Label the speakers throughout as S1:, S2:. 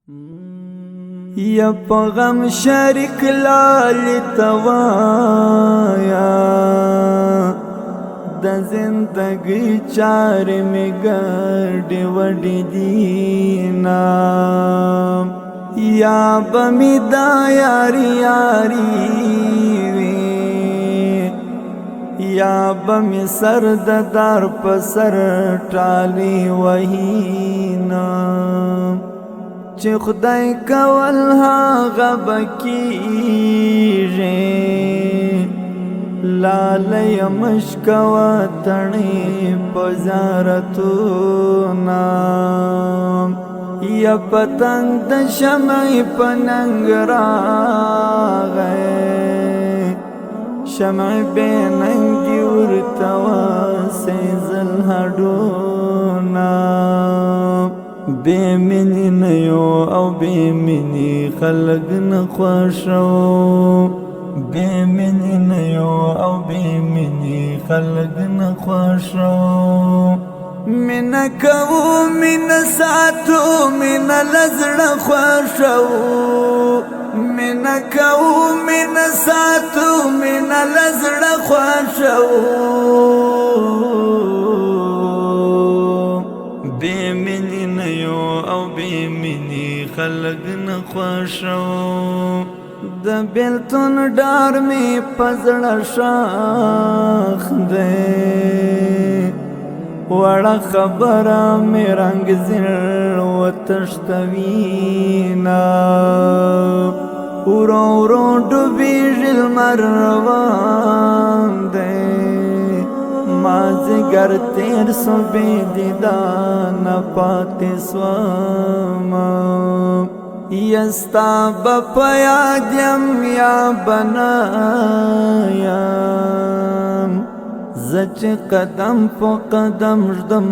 S1: یا پغم شریک لالی توایا د زندگی چار می گڑی وڈی دینا یا بمی دا یاری یاری وی یا بمی سر دار پسر ٹالی وحینا چه خدای کول هاغه بکیږي لالی مشکوا تڼي پزارتونا یا پتنگ د شمعی پننگ راغی شمعی بیننگی ورتوا سیزل هډونا بے منی نیو او بے منی خلق نخواشو بے منی نیو او بے منی خلق نخواشو من کو من ساتو من لزڑ خواشو من کو من ساتو من لزڑ خواشو بے منی نیو او بے منی خلق نخواشو د بیلتون ډار می پزړه شاخ دے وړه خبره می رنگ زړ وتشتوینا ورو ورو ډوبیږي لمر روان دے مازگر تیر سو بی دیدان پاتی سواما یستا بپیا دیم یا بنایم زچ قدم پو قدم جدم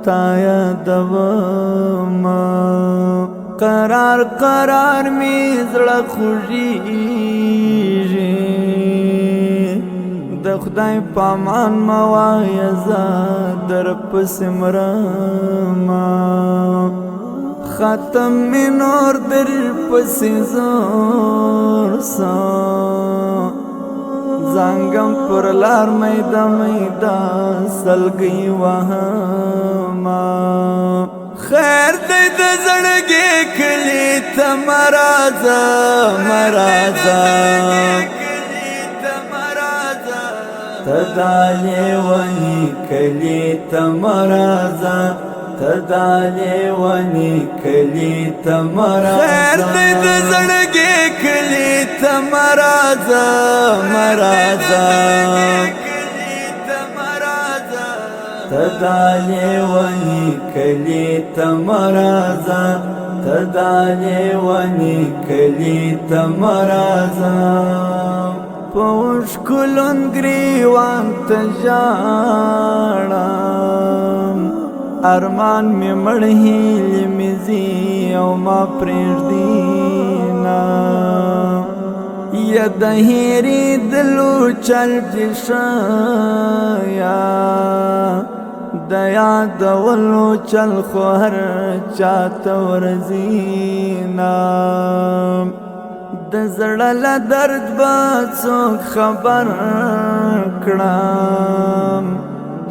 S1: تایا دوما قرار قرار می زړه خوږیږي د خدای پامان موایزا در پس مرما ختم می نور در پس زور سا زنگم پر لار میدا میدا سلگی وهما خیر دید زړګي کلی ته مرازا مرازا تدالی ونی کلی تمرازا تدالی ونی کلی تمرازا خیر دید زړګي کلی تمرازا مرازا تدالی ونی کلی تمرازا تدالی ونی کلی تمرازا پوش کلون گریوان تجاړم ارمان می مړهیل میزی او ما پرېږ دینا یا د هېرې دلو چل جشایا د یادولو چل خو هر چاته ورځینا د زړه له درد به څوک خبر کړم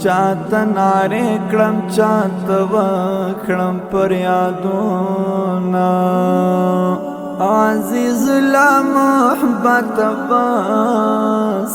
S1: چاته نارې کړم چاته وکړم پر یادونه عزیز لا محبت بس